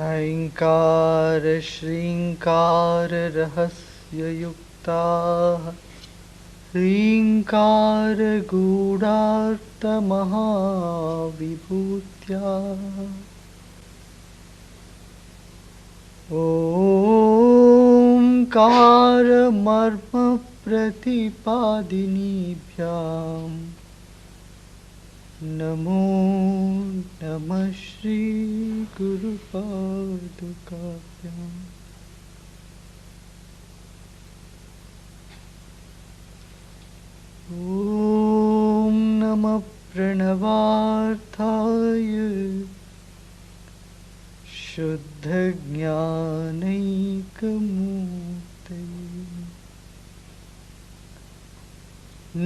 ऐङ्कार श्रीङ्कार रहस्ययुक्ताः ह्रीङ्कार गूढार्थमहाविभूत्याः ओङ्कार मर्म प्रतिपादिनीभ्याम् नमो नमः श्री गुरुपादुकाभ्याम्। ॐ नमः प्रणवार्थाय शुद्धज्ञानैकमूर्तये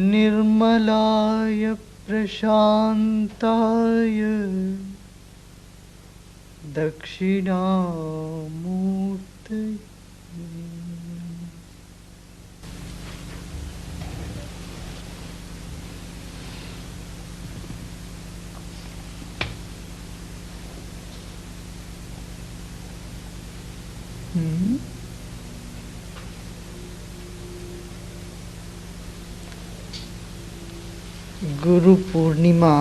निर्मलाय प्रशान्ताय दक्षिणामूर्तये। Guru Purnima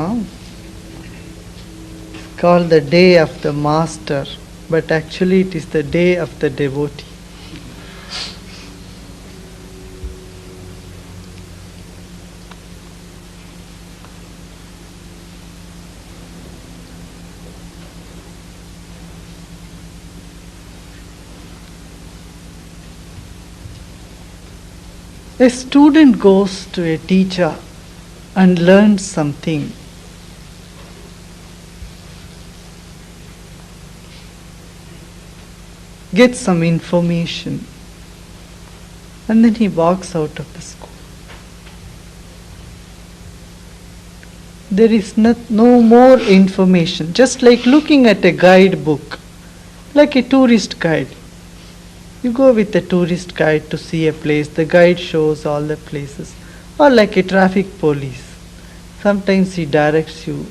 is called the day of the master, but actually it is the day of the devotee. A student goes to a teacher and learns something. Gets some information, and then he walks out of the school. There is no more information, just like looking at a guidebook, like a tourist guide. You go with a tourist guide to see a place, the guide shows all the places, or like a traffic police. Sometimes he directs you.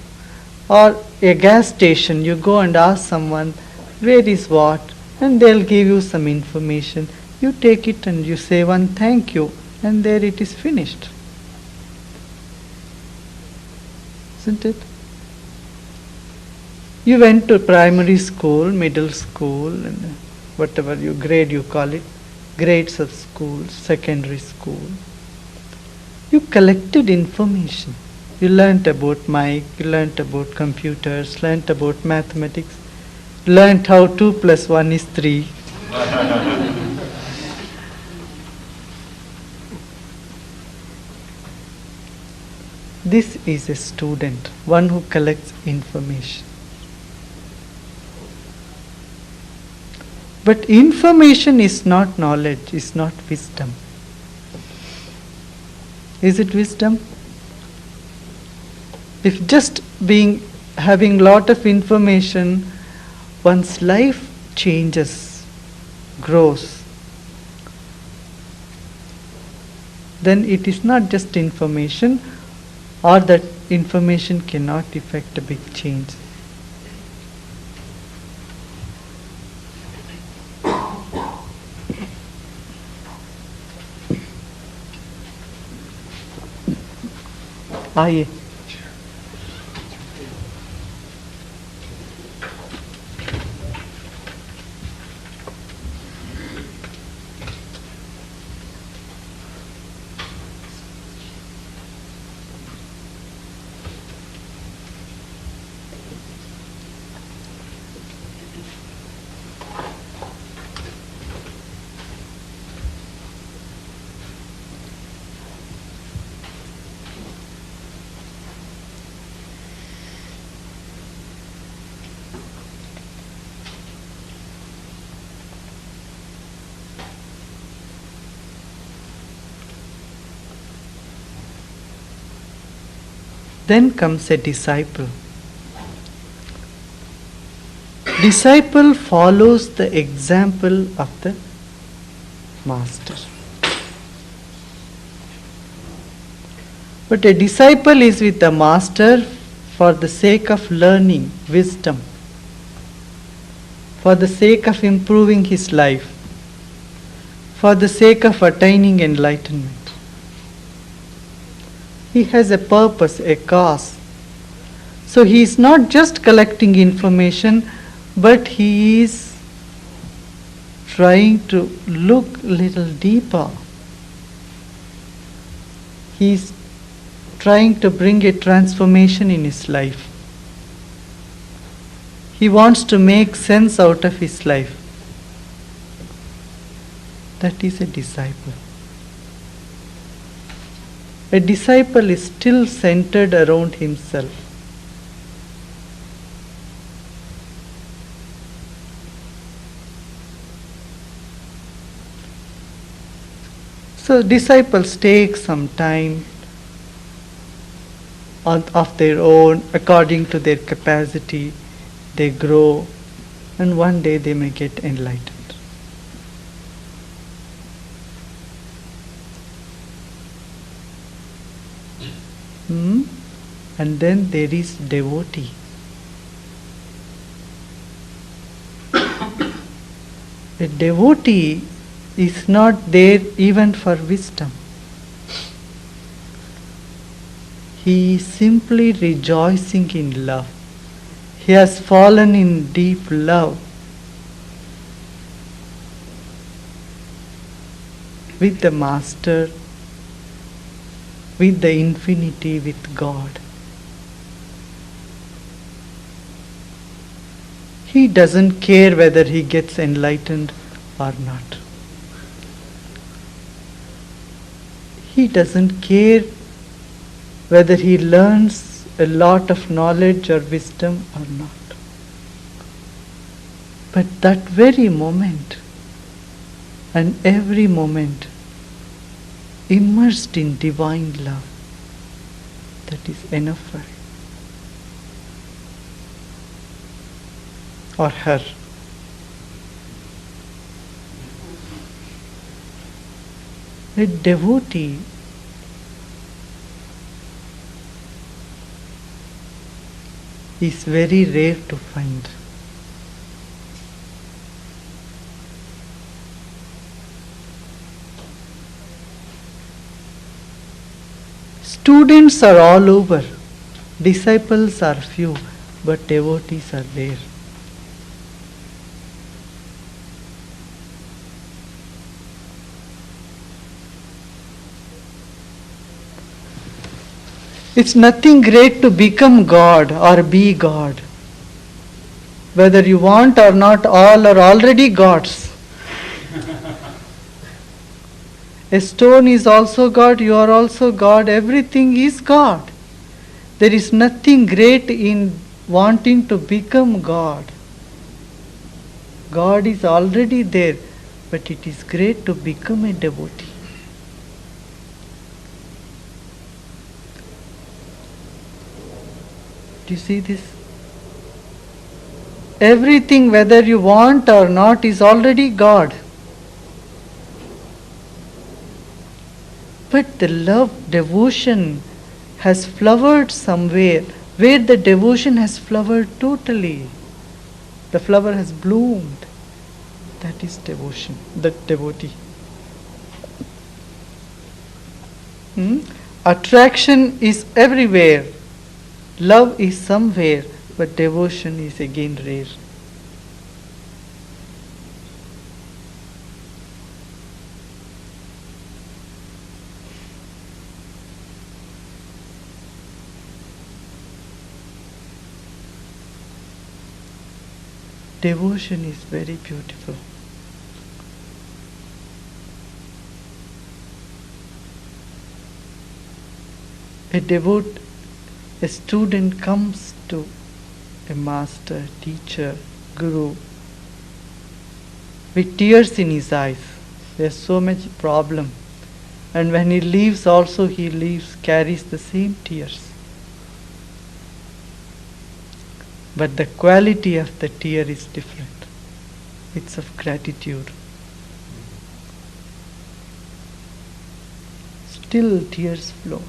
Or a gas station, you go and ask someone, where is what? And they'll give you some information. You take it and you say one thank you, and there it is finished. Isn't it? You went to primary school, middle school, and whatever you grade you call it, grades of school, secondary school. You collected information. You learnt about mic, you learnt about computers, learnt about mathematics, learnt how 2 plus 1 is 3. This is a student, one who collects information. But information is not knowledge, is not wisdom. Is it wisdom? If just having lot of information, one's life changes, grows, then it is not just information, or that information cannot effect a big change. आइए। Then comes a disciple. Disciple follows the example of the master. But a disciple is with the master for the sake of learning wisdom, for the sake of improving his life, for the sake of attaining enlightenment. He has a purpose, a cause. So he is not just collecting information, but he is trying to look a little deeper. He is trying to bring a transformation in his life. He wants to make sense out of his life. That is a disciple. A disciple is still centered around himself. So disciples take some time of their own, according to their capacity. They grow, and one day they may get enlightened. And then there is devotee. A devotee is not there even for wisdom. He is simply rejoicing in love. He has fallen in deep love with the Master, with the infinity, with God. He doesn't care whether he gets enlightened or not. He doesn't care whether he learns a lot of knowledge or wisdom or not. But that very moment and every moment immersed in divine love, that is enough for him or her. A devotee is very rare to find. Students are all over, disciples are few, but devotees are rare. It's nothing great to become God or be God. Whether you want or not, all are already gods. A stone is also God, you are also God, everything is God. There is nothing great in wanting to become God. God is already there, but it is great to become a devotee. Do you see this? Everything, whether you want or not, is already God. But the love, devotion has flowered somewhere, where the devotion has flowered totally. The flower has bloomed. That is devotion, the devotee. Attraction is everywhere. Love is somewhere, but devotion is again rare. Devotion is very beautiful. A student comes to a master, teacher, guru with tears in his eyes. There's so much problem. And when he leaves also, he leaves, carries the same tears. But the quality of the tear is different. It's of gratitude. Still tears flow,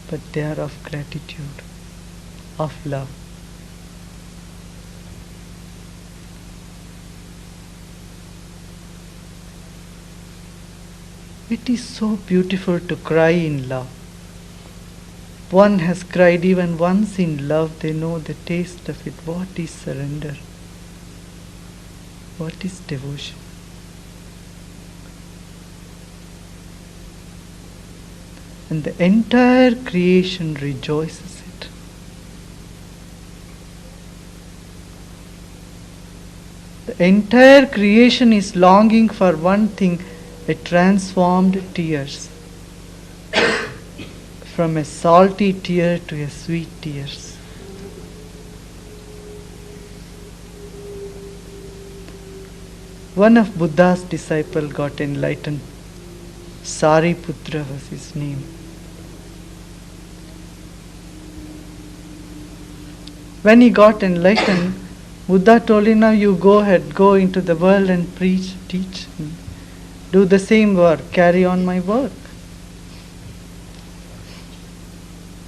but they are of gratitude, of love. It is so beautiful to cry in love. One has cried even once in love, they know the taste of it. What is surrender? What is devotion? And the entire creation rejoices it. The entire creation is longing for one thing, a transformed tears. From a salty tear to a sweet tears. One of Buddha's disciples got enlightened. Sariputra was his name. When he got enlightened, Buddha told him, now you go ahead, go into the world and preach, teach, do the same work, carry on my work.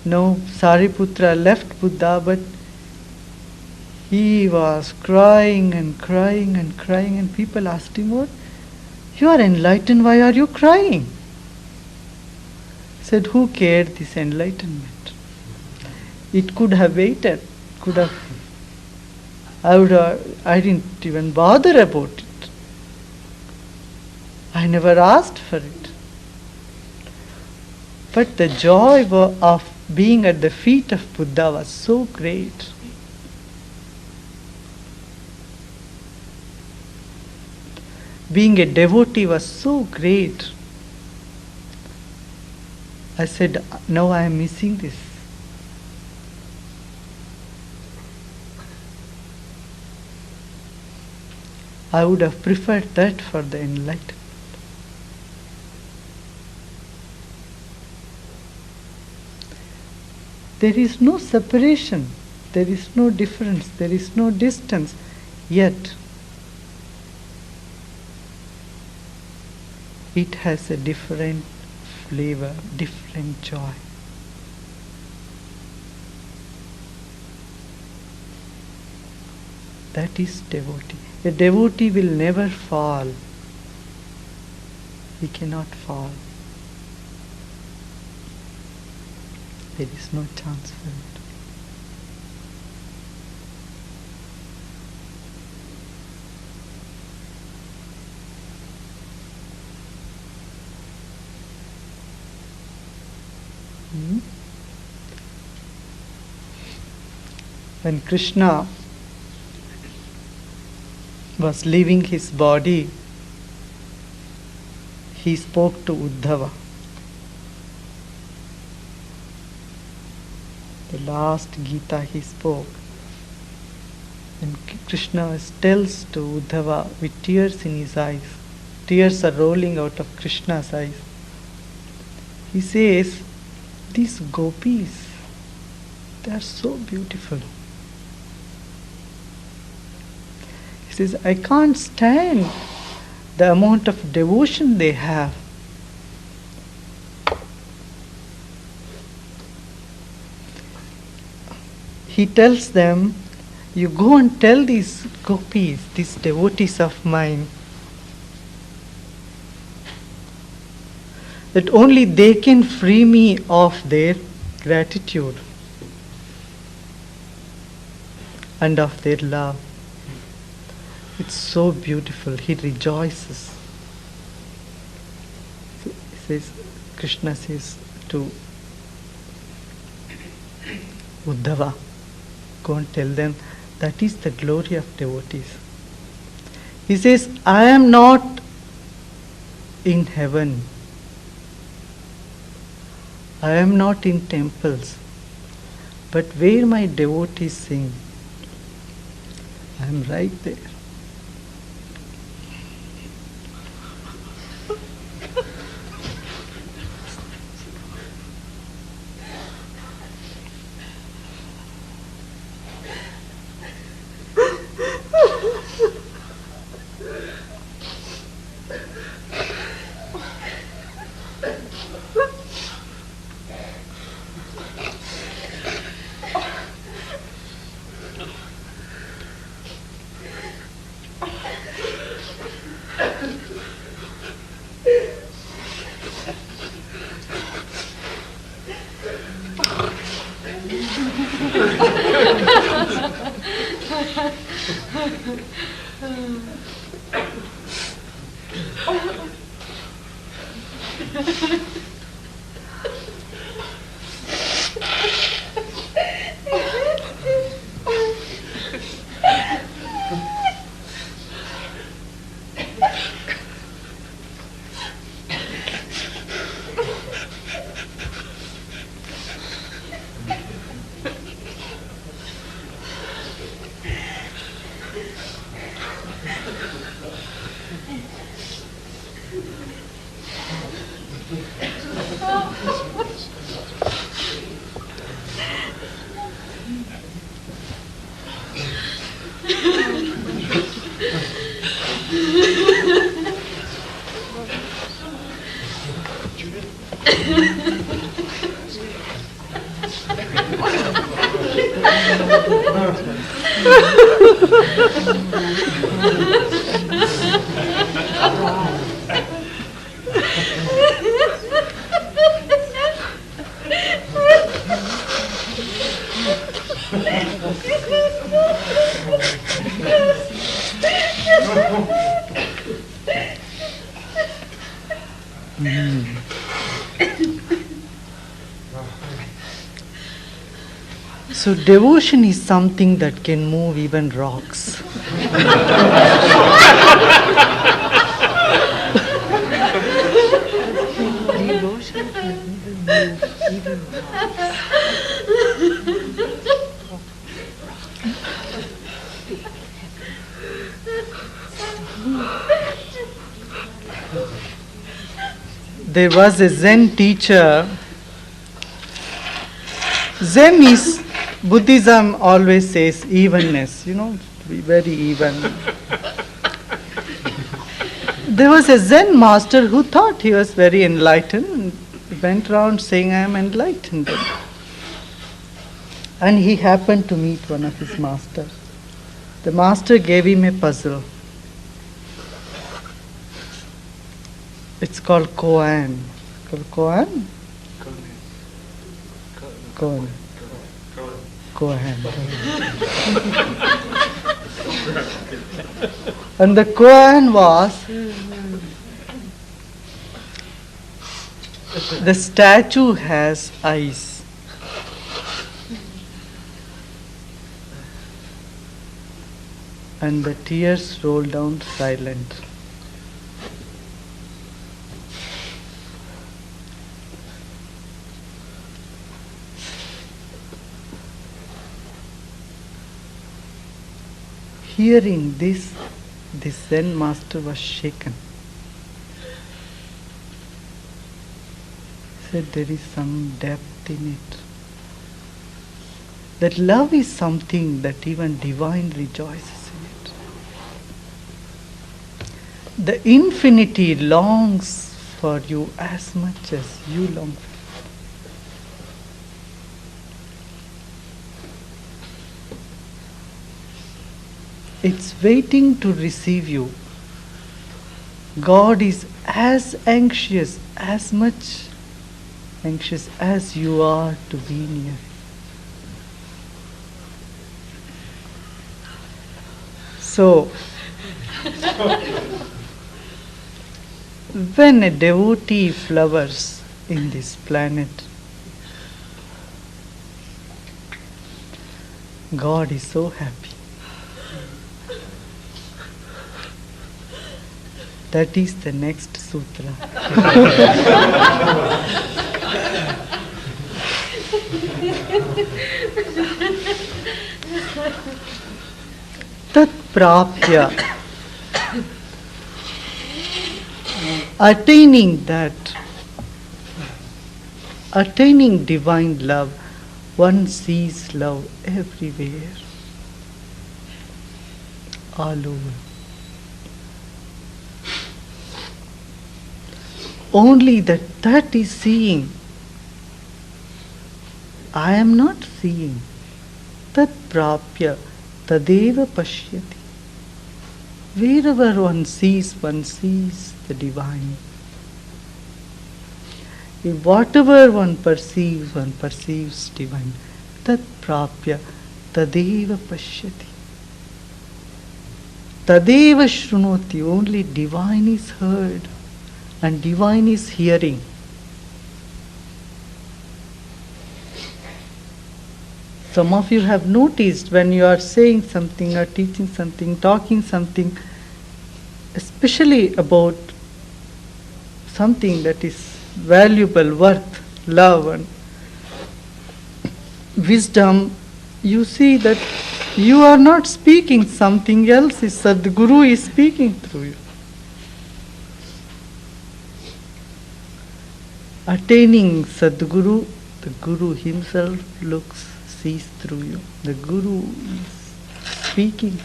No, Sariputra left Buddha, but he was crying and crying and crying, and people asked him, what? You are enlightened, why are you crying? He said, who cared this enlightenment? It could have waited, I didn't even bother about it. I never asked for it. But the joy of being at the feet of Buddha was so great. Being a devotee was so great. I said, no, I am missing this. I would have preferred that for the enlightenment. There is no separation, there is no difference, there is no distance, yet it has a different flavor, different joy. That is devotee. A devotee will never fall. He cannot fall. There is no chance for it. When Krishna was leaving his body, he spoke to Uddhava. The last Gita he spoke. And Krishna tells to Uddhava with tears in his eyes. Tears are rolling out of Krishna's eyes. He says, these gopis, they are so beautiful. He says, I can't stand the amount of devotion they have. He tells them, you go and tell these gopis, these devotees of mine, that only they can free me of their gratitude and of their love. It's so beautiful. He rejoices. He says, Krishna says to Uddhava, go and tell them that is the glory of devotees. He says, I am not in heaven. I am not in temples. But where my devotees sing, I am right there. So devotion is something that can move even rocks. Devotion can even move even rocks. There was a Zen teacher. Zen is, Buddhism always says evenness, to be very even. There was a Zen master who thought he was very enlightened and went around saying, I am enlightened. And he happened to meet one of his masters. The master gave him a puzzle. It's called koan. Koan? Koan. Koan. And the koan was, the statue has eyes. And the tears roll down silent. Hearing this, the Zen master was shaken. He said, there is some depth in it. That love is something that even divine rejoices in it. The infinity longs for you as much as you long for it. It's waiting to receive you. God is as much anxious as you are to be near. So, when a devotee flowers in this planet, God is so happy. That is the next sutra. Tat prapya. Attaining divine love, one sees love everywhere, all over. Only that is seeing. I am not seeing. Tat prapya tadeva pashyati. Wherever one sees the divine. If whatever one perceives divine. Tat prapya tadeva pashyati. Tadeva Shrunoti, only divine is heard and divine is hearing. Some of you have noticed when you are saying something or teaching something, talking something, especially about something that is valuable, worth, love and wisdom, you see that you are not speaking something else, Sadguru is speaking through you. Attaining Sadguru, the Guru himself sees through you. The Guru is speaking.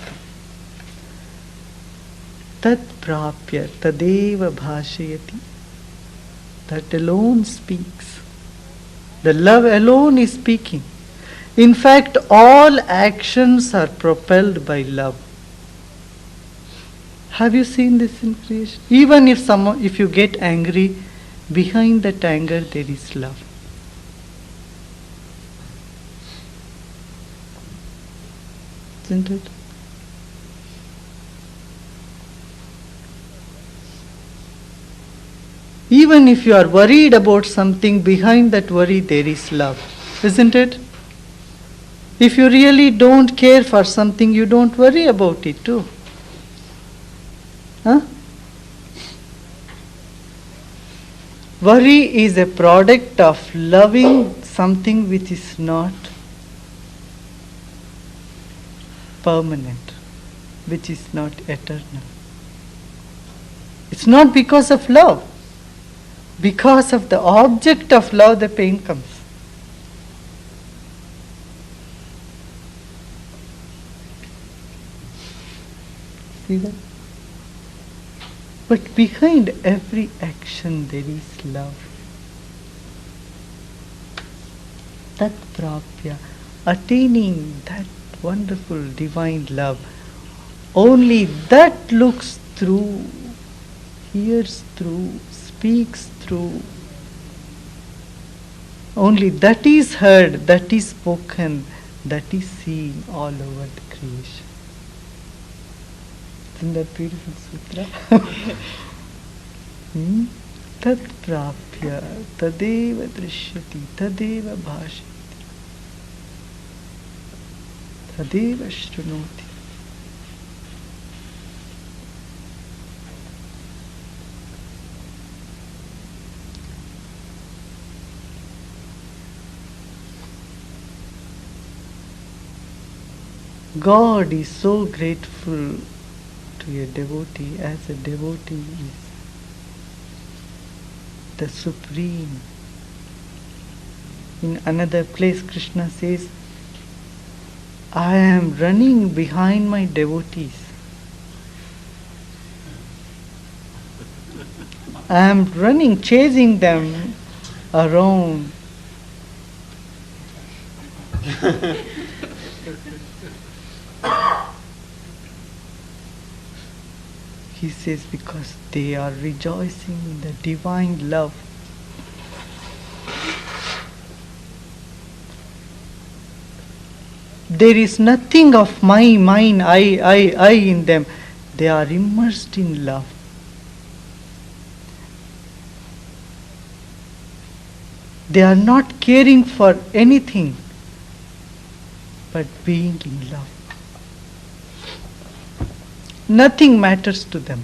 Tat prapya tadeva bhashayati. That alone speaks. The love alone is speaking. In fact, all actions are propelled by love. Have you seen this in creation? Even if you get angry, behind that anger there is love. Isn't it? Even if you are worried about something, behind that worry there is love. Isn't it? If you really don't care for something, you don't worry about it too. Huh? Worry is a product of loving something which is not permanent, which is not eternal. It's not because of love. Because of the object of love, the pain comes. See that? But behind every action there is love. Tat prapya, attaining that wonderful divine love. Only that looks through, hears through, speaks through. Only that is heard, that is spoken, that is seen all over the creation. Isn't that beautiful sutra? Tat prapya tadeva drishyati tadeva bhashyati tadeva shrunoti. God is so grateful to a devotee as a devotee is the supreme. In another place Krishna says, I am running behind my devotees. I am running, chasing them around. He says, because they are rejoicing in the divine love. There is nothing of my, mine, I in them. They are immersed in love. They are not caring for anything but being in love. Nothing matters to them.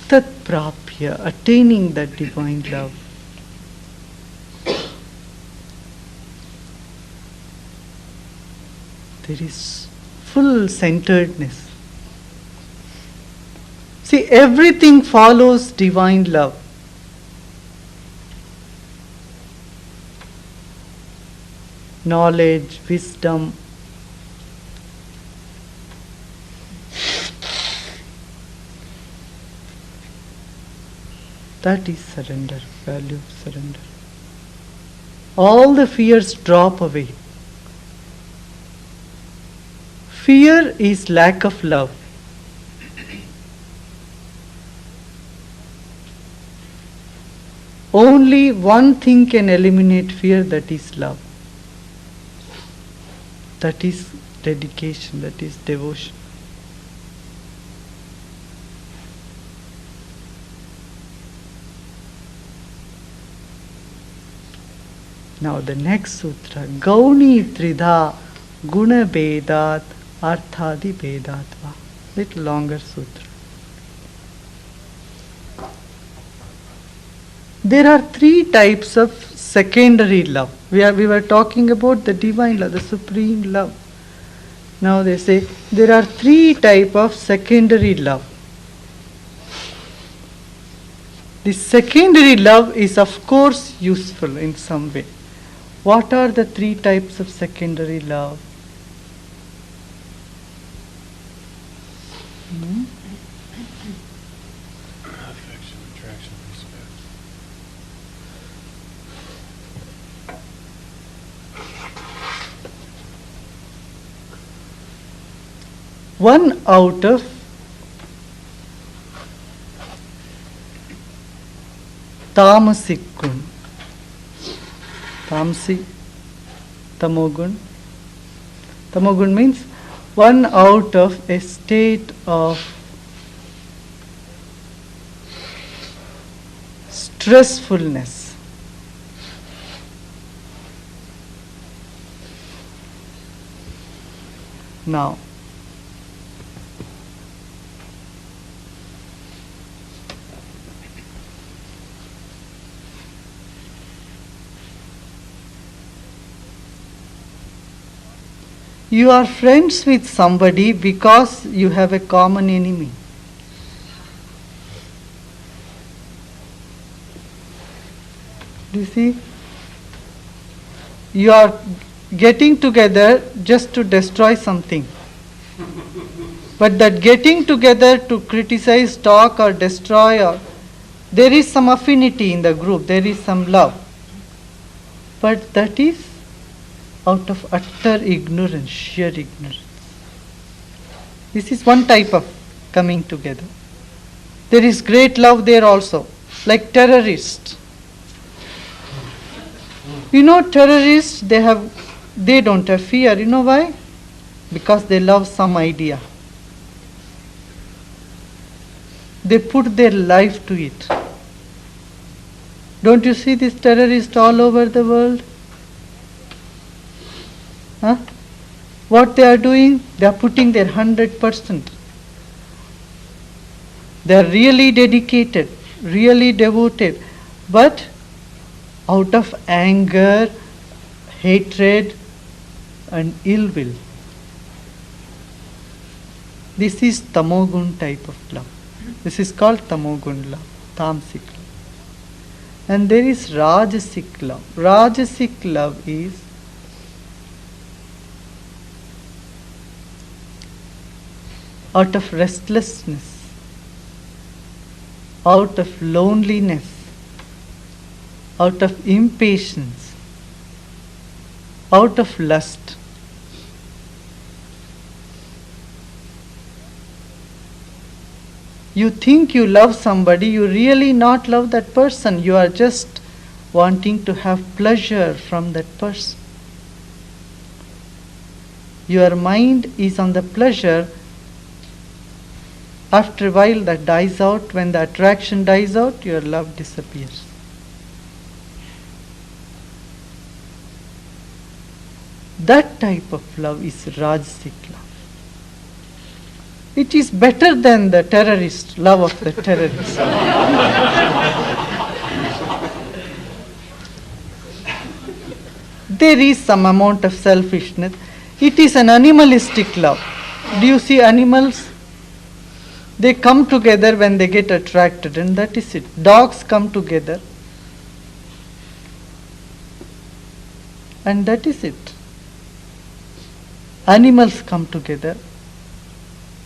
Tat prapya, attaining that divine love. There is full centeredness. See, everything follows divine love. Knowledge, wisdom. That is surrender, value of surrender. All the fears drop away. Fear is lack of love. Only one thing can eliminate fear, that is love. That is dedication, that is devotion. Now the next sutra, Gauni Tridha Guna Vedat Arthadi Vedatva. Little longer sutra. There are three types of secondary love. We were talking about the divine love, the supreme love. Now they say there are three types of secondary love. The secondary love is of course useful in some way. What are the three types of secondary love? Affection, attraction, respect. One out of tamasic gun. Tamasi, tamogun. Tamogun means one out of a state of stressfulness. Now, you are friends with somebody because you have a common enemy. Do you see? You are getting together just to destroy something. But that getting together to criticize, talk or destroy, or there is some affinity in the group, there is some love. But that is out of utter ignorance, sheer ignorance. This is one type of coming together. There is great love there also, like terrorists. You know, terrorists, they don't have fear. You know why? Because they love some idea. They put their life to it. Don't you see these terrorists all over the world? Huh? What they are doing? They are putting their 100%. They are really dedicated, really devoted, but out of anger, hatred and ill will. This is tamogun type of love. This is called tamogun love, tamasic love. And there is rajasic love. Rajasic love is out of restlessness, out of loneliness, out of impatience, out of lust. You think you love somebody, you really not love that person. You are just wanting to have pleasure from that person. Your mind is on the pleasure. After a while that dies out. When the attraction dies out, your love disappears. That type of love is rajasic love. It is better than the terrorist love of the terrorist. There is some amount of selfishness. It is an animalistic love. Do you see animals? They come together when they get attracted, and that is it. Dogs come together, and that is it. Animals come together.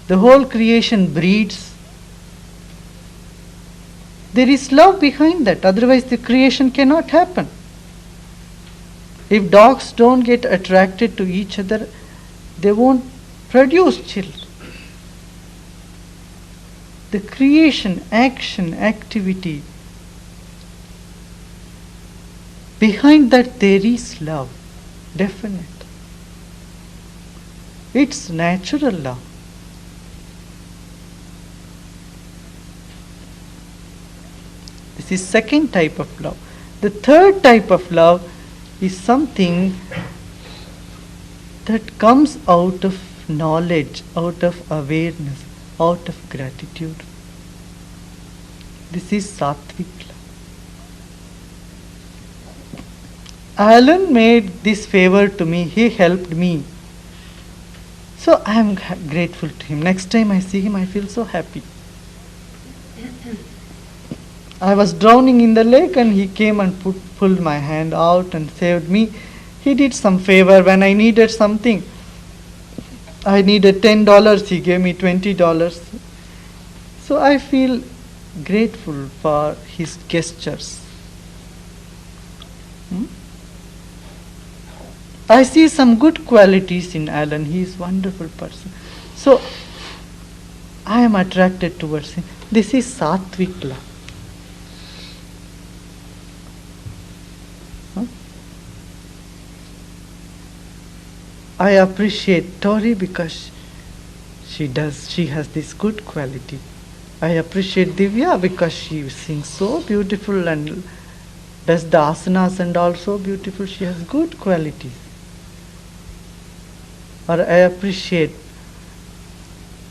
The whole creation breeds. There is love behind that, otherwise the creation cannot happen. If dogs don't get attracted to each other, they won't produce children. The creation, action, activity behind that there is love, definite. It's natural love. This is second type of love. The third type of love is something that comes out of knowledge, out of awareness, out of gratitude. This is sattvic love. Alan made this favor to me. He helped me. So I am grateful to him. Next time I see him, I feel so happy. I was drowning in the lake and he came and pulled my hand out and saved me. He did some favor when I needed something. I needed $10, he gave me $20. So I feel grateful for his gestures. I see some good qualities in Alan. He is a wonderful person. So I am attracted towards him. This is sattvic love. I appreciate Tori because she has this good quality. I appreciate Divya because she sings so beautiful and does the asanas and also beautiful. She has good qualities. Or I appreciate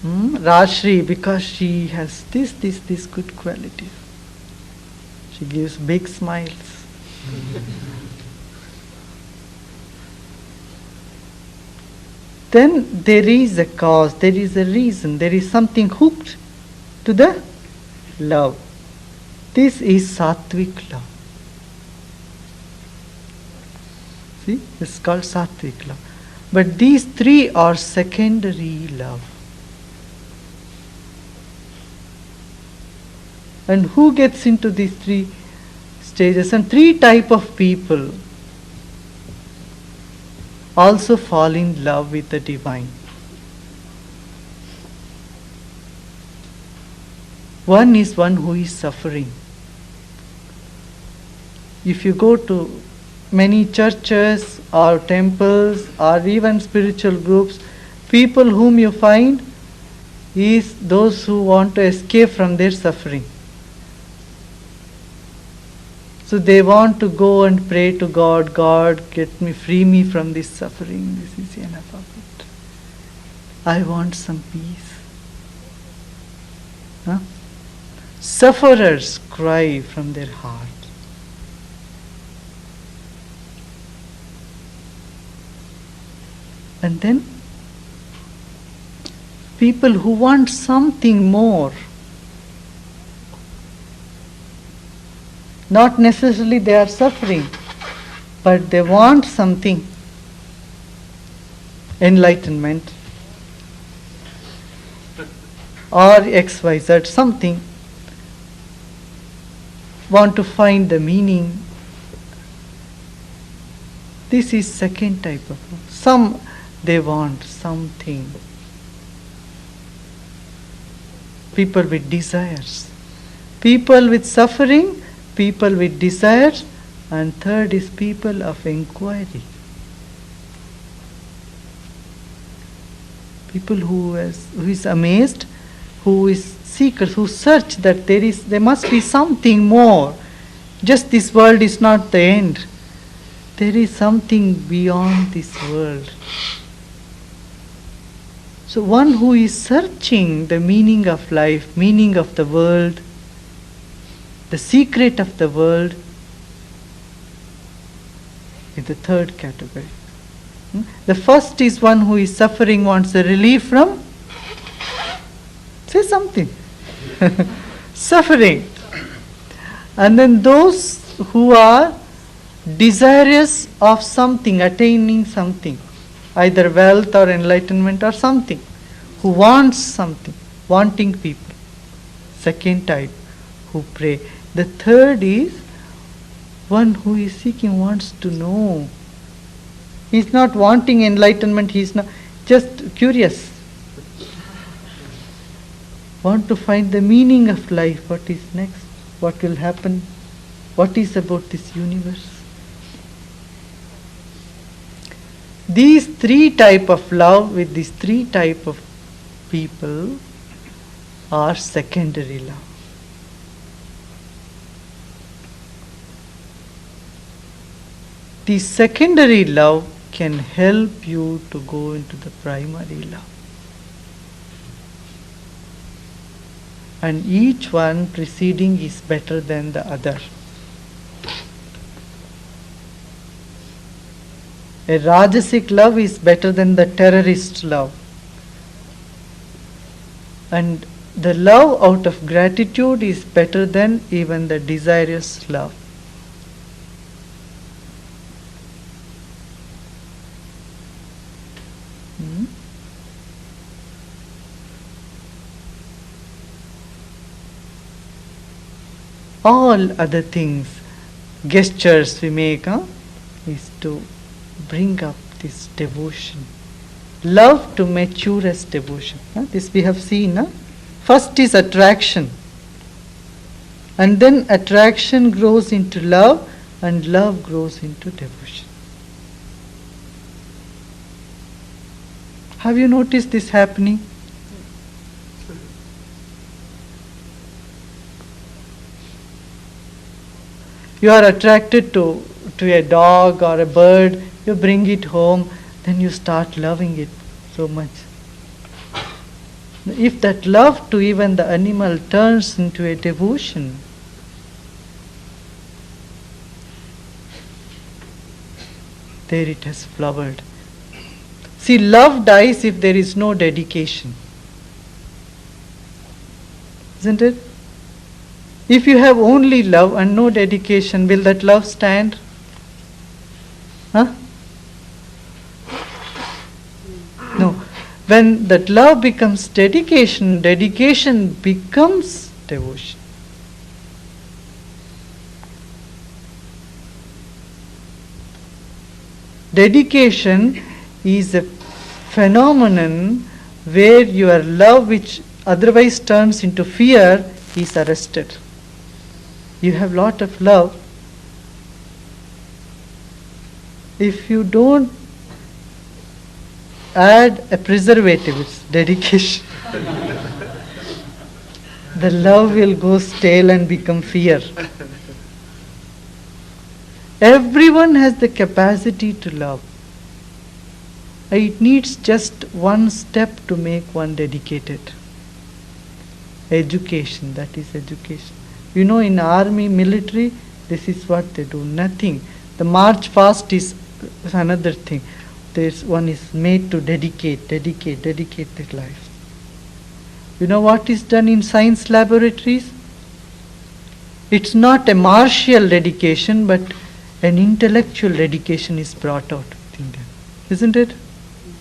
Rashri because she has this good qualities. She gives big smiles. Then there is a cause, there is a reason, there is something hooked to the love. This is sattvic love. See, it's called sattvic love. But these three are secondary love. And who gets into these three stages? And three type of people also fall in love with the divine. One is one who is suffering. If you go to many churches or temples or even spiritual groups, people whom you find is those who want to escape from their suffering. So they want to go and pray to God, God, free me from this suffering. This is enough of it. I want some peace. Huh? Sufferers cry from their heart. And then people who want something more. Not necessarily they are suffering, but they want something. Enlightenment or XYZ, something. Want to find the meaning. This is second type of love. They want something. People with desires. People with suffering. People with desires, and third is people of inquiry. People who is amazed, who is seekers, who search that there must be something more. Just this world is not the end. There is something beyond this world. So one who is searching the meaning of life, meaning of the world, the secret of the world, is the third category. The first is one who is suffering, wants a relief from, say something, suffering. And then those who are desirous of something, attaining something, either wealth or enlightenment or something, who wants something, wanting people. Second type, who pray. The third is one who is seeking, wants to know. He is not wanting enlightenment, he is not just curious. Want to find the meaning of life, what is next, what will happen, what is about this universe. These three type of love with these three type of people are secondary love. The secondary love can help you to go into the primary love. And each one preceding is better than the other. A Rajasic love is better than the terrorist love. And the love out of gratitude is better than even the desirous love. All other things, gestures we make, is to bring up this devotion. Love to mature as devotion. This we have seen. First is attraction. And then attraction grows into love, and love grows into devotion. Have you noticed this happening? You are attracted to a dog or a bird, you bring it home, then you start loving it so much. If that love to even the animal turns into a devotion, there it has flowered. See, love dies if there is no dedication. Isn't it? If you have only love and no dedication, will that love stand? Huh? No. When that love becomes dedication, dedication becomes devotion. Dedication is a phenomenon where your love, which otherwise turns into fear, is arrested. You have lot of love. If you don't add a preservative, it's dedication. The love will go stale and become fear. Everyone has the capacity to love. It needs just one step to make one dedicated. Education, that is education. You know, in army, military, this is what they do, nothing. The march fast is another thing. There's one is made to dedicate their life. You know what is done in science laboratories? It's not a martial dedication, but an intellectual dedication is brought out within them. Isn't it?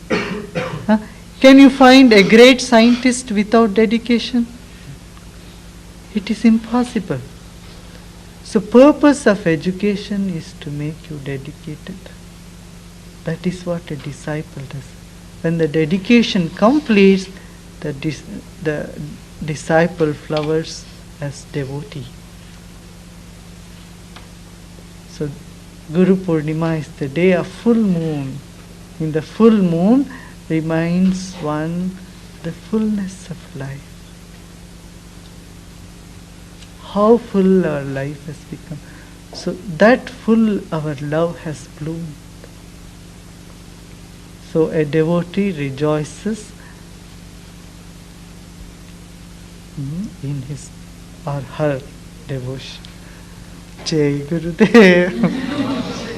Huh? Can you find a great scientist without dedication? It is impossible. So purpose of education is to make you dedicated. That is what a disciple does. When the dedication completes, the disciple flowers as devotee. So Guru Purnima is the day of full moon. In the full moon reminds one the fullness of life. How full our life has become. So that full our love has bloomed. So a devotee rejoices in his or her devotion. Jai Gurudev.